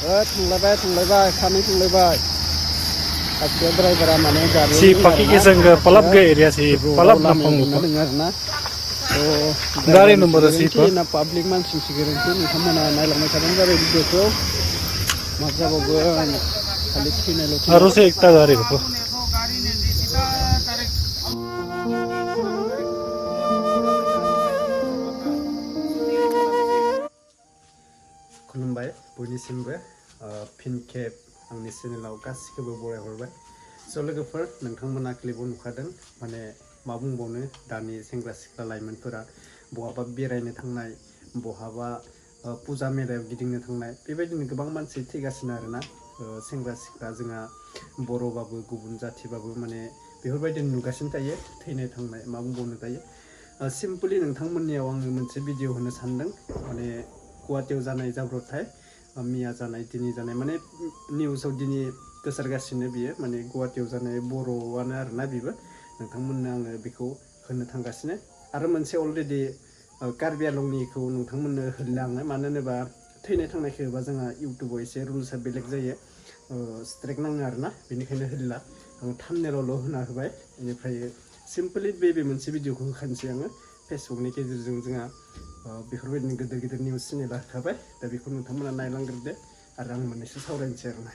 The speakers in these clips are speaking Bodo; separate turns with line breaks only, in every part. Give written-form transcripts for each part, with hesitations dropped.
थांलायबाय खानै थांलायबाय सासेया ड्राइभारा माने गारि
si paki ke sangga palap ga area si palap na pang upa
आरोना
गारि नम्बर si pa
ना पाब्लिक मानसि सिगारेन्टि नोंथांमोना नायलांबाय थाबानो जाबाय भिडिअखौ मा जाबावगोन खालि थैनायल'
harus ekta gari upa
खुलुमबाय बयनिसिमबो फिन खेब आंनि चेनेलाव गासिखौबो बरायहरबाय स' लोगोफोर नोंथांमोना क्लिपआव नुखादों माने मा बुंबावनो दानि सेंग्रा सिख्ला लाइमोनफोरा बहाबा बेरायनो थांनाय बहाबा फुजा मेलायाव गिदिंनो थांनाय बेबायदिनो गोबां मानसि थैगासिनो आरोना सेंग्रा सिख्ला जोंहा बर'बाबो गुबुन जाथिबाबो माने बेफोरबायदि नुगासिनो थायो थैनाय थांनाय मा बुंबावनो दायो सिम्पलि नोंथांमोननियाव आङो मोनसे भिडिअ होनो सानदों माने गुवाहाटीयाव जानाय जाब्रबथाय मिया जानाय दिनै जानाय माने निउसाव दिनै गोसारगासिनो बियो माने गुवाहाटीयाव जानाय बर'आनो आरोना बेबो नोंथांमोननो आङो बेखौ होनो थांगासिनो आरो मोनसे अलरेडि कार्बि आंलंनिखौ नोंथांमोननो होनो आङो मानो होनोबा थैनाय थांनायखौ होबा जोंहा इउटुबाव एसे रुल्सआ बेलेग जायो स्ट्राइक नाङो आरोना बेनिखायनो होनला आं थाम्बनेइलावल' होना होबाय बेनिफ्राय सिम्पलि बे मोनसे भिडिअखौ होखानोसै आङो फेसबुकनि गेजेरजों जोंहा बेफोरबायदिनो गिदिर गिदिर निउस चेनेला होखाबाय दा बेखौ नोंथांमोना नायलांग्रोदो आरो आं मोननैसो सावरायनोसै आरोना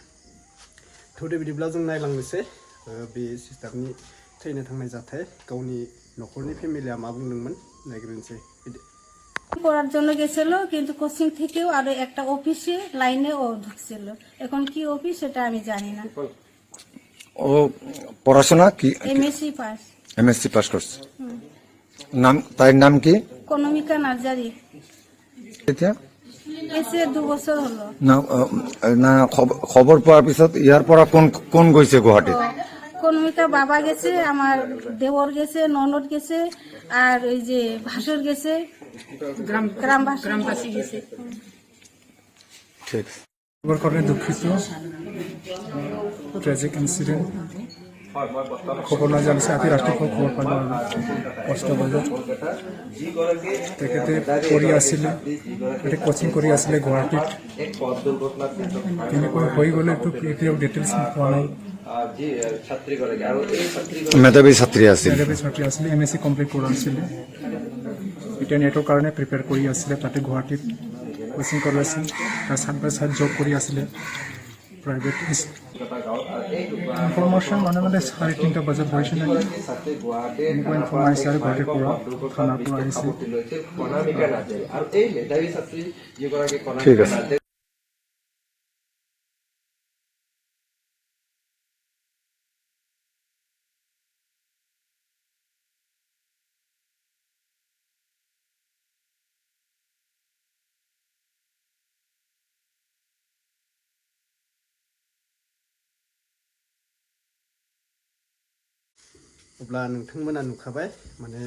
थौदो बिदिब्ला जों नायलांनोसै बे सिस्टारनि थैनो थांनाय जाथाय गावनि न'खरनि फेमिलिया मा बुंदोंमोन नायग्रोनोसै
পড়ার জন্য গেছিল কিন্তু কোচিং থেকেও আরো একটা অফিসে লাইনে ও ঢুকছিল এখন কি অফিস সেটা আমি জানি না
ও পড়াশোনা কি
এমএসসি পাস
করছে নাম তার নাম কি
কনমিকা নার্জারি এসে 2 বছর হলো
না না খবর পাওয়ার পিছত ইয়ার পর কোন গৈছে গুৱাহাটী
কনমিকা বাবা গেছে আমার দেওর গেছে ননদ গেছে আর ওই যে ভাসুর গেছে গ্রামবাসী গেছে
ঠিক
খবর করে দুঃখিত ট্র্যাজিক ইনসিডেন্ট খবর না জানিছে আতি ৰাতিপুৱা খবৰ পালোঁ আৰু কষ্ট বজাত তেখেতে পঢ়ি আছিলে তেখেতে কোচিং কৰি আছিলে গুৱাহাটীত কেনেকৈ হৈ গ'লেতো এতিয়াও ডিটেইলছ পোৱা নাই
মেধাৱী ছাত্ৰী আছিল
এমএসসি কমপ্লিট কৰা আছিলে এতিয়া নেটৰ কাৰণে প্ৰিপেয়াৰ কৰি আছিলে তাতে গুৱাহাটীত কোচিং কৰি আছিল তাৰ ছাইড বাই ছাইড জব কৰি আছিলে প্ৰাইভেট ইনফৰমেশ্যন মানে 3:30 বজাত গৈছে নেকি এনেকুৱা ইনফৰমেশ্যন আহিছে গুৱাহাটীৰ পৰা থানাৰ পৰা আহিছে
ঠিক আছে
अब्ला नोंथांमोना नुखाबाय माने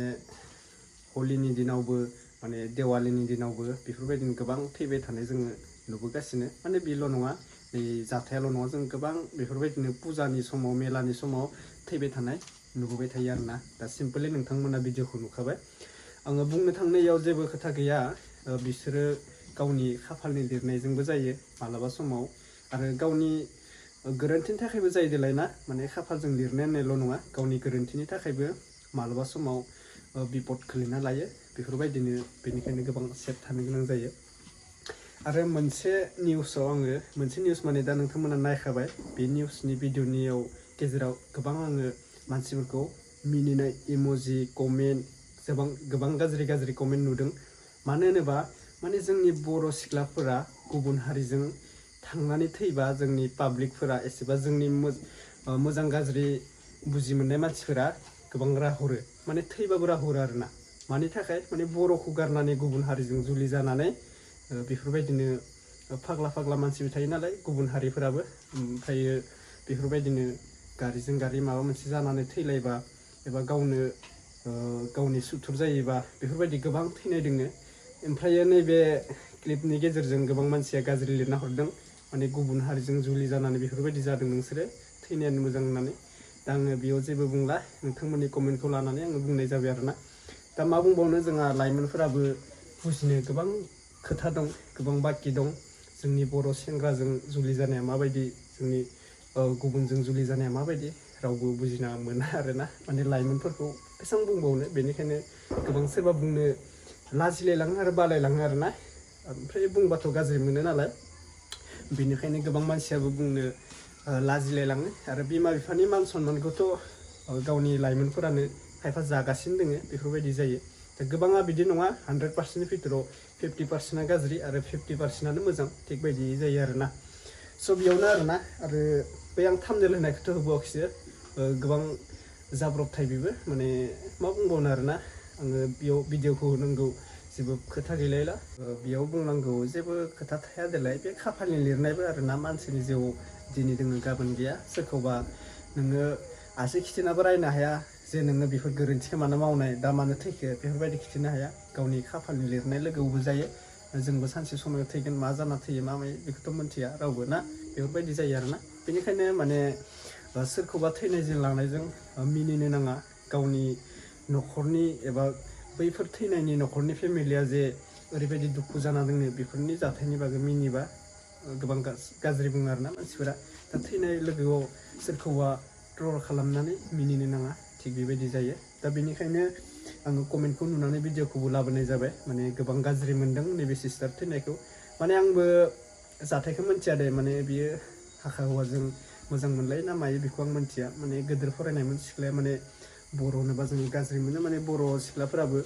हलिनि दिनावबो माने देवालिनि दिनावबो बेफोरबायदिनो गोबां थैबाय थानाय जोङो नुबोगासिनो माने बेल' नङा बे जाथायाल' नङा जों गोबां बेफोरबायदिनो फुजानि समाव मेलानि समाव थैबाय थानाय नुबोबाय थायो आरोना दा सिम्पलि नोंथांमोना भिडिअखौ नुखाबाय आङो बुंनो थांनायाव जेबो खोथा गैया बिसोरो गावनि खाफालनि लिरनायजोंबो जायो मालाबा समाव आरो गावनि गोरोन्थिनि थाखायबो जायो देलाय ना माने खाफालजों लिरनाय होननायल' नङा गावनि गोरोन्थिनि थाखायबो मालाबा समाव बिपद खोलैना लायो बेफोरबायदिनो बेनिखायनो गोबां सेफ थानो गोनां जायो आरो मोनसे निउसाव आङो मोनसे निउस माने दा नोंथांमोना नायखाबाय बे निउसनि भिडिअनियाव गेजेराव गोबां आङो मानसिफोरखौ मिनिनाय इम'जि कमेन्ट गोबां गाज्रि कमेन्ट नुदों मानो होनोबा माने जोंनि बर' सिख्लाफोरा गुबुन हारिजों थांनानै थैबा जोंनि पाब्लिकफोरा एसेबा जोंनि मोजां गाज्रि बुजि मोननाय मानसिफोरा गोबां राहरो माने थैबाबो राहरो आरोना मानि थाखाय माने बर'खौ गारनानै गुबुन हारिजों जुलि जानानै बेफोरबायदिनो फाग्ला मानसिबो थायो नालाय गुबुन हारिफोराबो ओमफ्रायो बेफोरबायदिनो गारिजों गारि माबा मोनसे जानानै थैलायबा एबा गावनि सुथुर जायोबा बेफोरबायदि गोबां थैनाय दोङो ओमफ्राय नैबे क्लिपनि गेजेरजों गोबां मानसिया गाज्रि लिरना हरदों माने गुबुन हारिजों जुलि जानानै बेफोरबायदि जादों नोंसोरो थैनायानो मोजां होननानै दा आङो बेयाव जेबो बुंला नोंथांमोननि कमेन्टखौ लानानै आङो बुंनाय जाबाय आरोना दा मा बुंबावनो जोंहा लाइमोनफोराबो बुजिनो गोबां खोथा दं गोबां बाखि दं जोंनि बर' सेंग्राजों जुलि जानाया माबायदि जोंनि गुबुनजों जुलि जानाया माबायदि रावबो बुजिना मोना आरोना माने लाइमोनफोरखौ बेसेबां बुंबावनो बेनिखायनो गोबां सोरबा बुंनो लाजिलायलाङो आरो बालायलाङो आरोना ओमफ्राय बुंबाथ' गाज्रि मोनो नालाय बेनिखायनो गोबां मानसियाबो बुंनो लाजिलायलाङो आरो बिमा बिफानि मान सन्मानखौथ' गावनि लाइमोनफोरानो खायफा जागासिनो दोङो बेफोरबायदि जायो दा गोबाङा बिदि नङा 100%नि भितराव 50%आ गाज्रि आरो 50%आनो मोजां थिग बायदि जायो आरोना स' बेयावनो आरोना आरो बै आं थाम्बनेल होनायखौथ' होबावाखैसो गोबां जाब्रबथाय बेबो माने मा बुंबावनो आरोना आङो बेयाव भिडिअखौ होनांगौ जेबो खोथा गैलायला बेयाव बुंनांगौ जेबो खोथा थाया देलाय बे खाफालनि लिरनायबो आरोना मानसिनि जिउआव दिनै दोङो गाबोन गैया सोरखौबा नोङो आसि खिथिनाबो रायनो हाया जे नोङो बेफोर गोरोन्थिखौ मानो मावनाय दा मानो थैखो बेफोरबायदि खिथिनो हाया गावनि खाफालनि लिरनाय लोगोआवबो जायो जोंबो सानसे समाव थैगोन मा जाना थैयो मा मायो बेखौथ' मोनथिया रावबो ना बेफोरबायदि जायो आरोना बेनिखायनो माने सोरखौबा थैनायजों लांनायजों मिनिनो नाङा गावनि न'खरनि एबा बैफोर थैनायनि न'खरनि फेमिलिया जे ओरैबायदि दुखु जाना दोङो बेफोरनि जाथायनि बागै मिनिबा गोबां गाज्रि बुङो आरोना मानसिफोरा दा थैनाय लोगोआव सोरखौबा ट्रल खालामनानै मिनिनो नाङा थिग बेबायदि जायो दा बेनिखायनो आङो कमेन्टखौ नुनानै भिडिअखौबो लाबोनाय जाबाय माने गोबां गाज्रि मोनदों नैबे सिस्टार थैनायखौ माने आंबो जाथायखौ मिथिया दे माने बियो हाखा हौवाजों मोजां मोनलायो ना मायो बेखौ आं मिथिया माने गेदेर फरायनायमोन सिख्लाया माने बर' होनोबा जों गाज्रि मोनो माने बर' सिख्लाफोराबो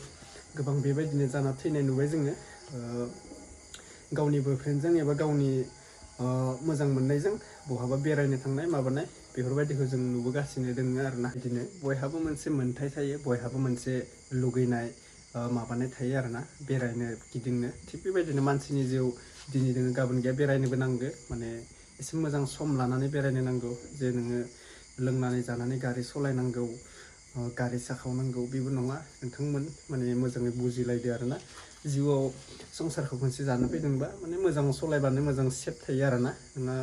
गोबां बेबायदिनो जाना थैनाय नुबाय जोङो गावनि बयफ्रेन्डजों एबा गावनि मोजां मोननायजों बहाबा बेरायनो थांनाय माबानाय बेफोरबायदिखौ जों नुबोगासिनो दोङो आरोना बिदिनो बयहाबो मोनसे मोन्थाय थायो बयहाबो मोनसे लुगैनाय माबानाय थायो आरोना बेरायनो गिदिंनो थिग बेबायदिनो मानसिनि जिउ दिनै दोङो गाबोन गैया बेरायनोबो नांगो माने एसे मोजां सम लानानै बेरायनो नांगौ जे नोङो लोंनानै जानानै गारि सालायनांगौ गारि साखावनांगौ बेबो नङा नोंथांमोन माने मोजाङै बुजिलायदो आरोना जिउआव संसारखौ खनसे जानो फैदोंबा माने मोजां सालायबानो मोजां सेफ थायो आरोना नोंहा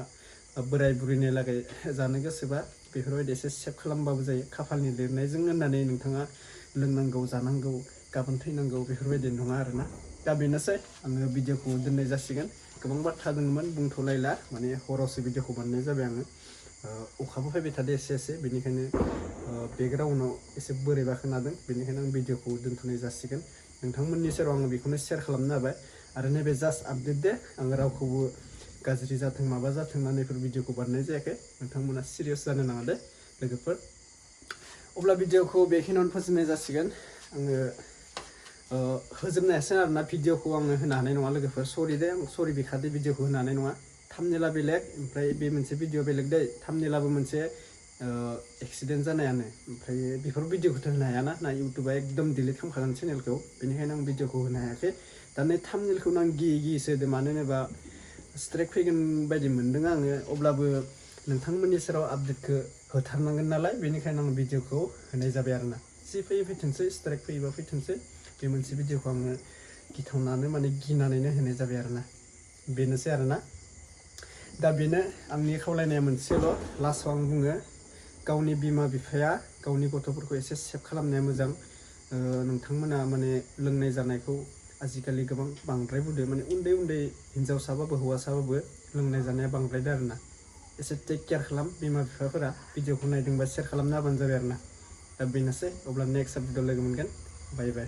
बोराय बुरैनि लागै जानो गोसोबा बेफोरबायदि एसे सेफ खालामबाबो जायो खाफालनि लिरनायजों होननानै नोंथाङा लोंनांगौ जानांगौ गाबोन थैनांगौ बेफोरबायदि नङा आरोना दा बेनोसै आङो भिडिअखौ दोननाय जासिगोन गोबां बाथ्रा दङमोन बुंथ'लायला माने हरावसो भिडिअखौ बानायनाय जाबाय आङो अखाबो फैबाय थादों एसे एसे बेनिखायनो बेकग्राउन्डआव एसे बोरैबा खोनादों बेनिखायनो आं भिडिअखौ दोनथ'नाय जासिगोन नोंथांमोननि सेराव आङो बेखौनो शेयार खालामनो हाबाय आरो नैबे जास्ट आपडेट दे आङो रावखौबो गाज्रि जाथों माबा जाथों होननानै बेफोर भिडिअखौ बानायनाय जायाखै नोंथांमोना सिरियास जानो नाङा दे लोगोफोर अब्ला भिडिअखौ बेखिनियावनो फोजोबनाय जासिगोन आङो होजोबनो हायासै आरोना भिडिअखौ आङो होनो हानाय नङा लोगोफोर सरि दे आं सरि बिखादे भिडिअखौ होनो हानाय नङा थाम्बनेला बेलेग ओमफ्राय बे मोनसे भिडिअ बेलेग दे थाम्बनेलाबो मोनसे एक्सिडेन्ट जानायानो ओमफ्राय बेफोर भिडिअखौथ' होनो हायाना ना इउटुबा एकदम डिलिट खालामखागोन चेनेलखौ बेनिखायनो आं भिडिअखौ होनो हायाखै दा नै थाम्बनेलखौनो आं गियै गियैसो होदो मानो होनोबा स्ट्राइक फैगोन बायदि मोनदों आङो अब्लाबो नोंथांमोननि सेराव आपडेटखौ होथारनांगोन नालाय बेनिखायनो आं भिडिअखौ होनाय जाबाय आरोना जि फैयो फैथोंसै स्ट्राइक फैयोबा फैथोंसै बे मोनसे भिडिअखौ आङो गिथावनानै माने गिनानैनो होनाय जाबाय आरोना बेनोसै आरोना दा बेनो आंनि खावलायनाया मोनसेल' लास्टआव आं बुङो गावनि बिमा बिफाया गावनि गथ'फोरखौ एसे सेभ खालामनाया मोजां नोंथांमोना माने लोंनाय जानायखौ आजिखालि गोबां बांद्राय बुदो माने उन्दै उन्दै हिन्जावसाबाबो हौवासाबाबो लोंनाय जानाया बांद्रायदो आरोना एसे टेक केयार खालाम बिमा बिफाफोरा भिडिअखौ नायदोंबा शेयार खालामना होबानो जाबाय आरोना दा बेनोसै अब्ला नेक्स्ट भिडिअ लोगो मोनगोन बाय बाय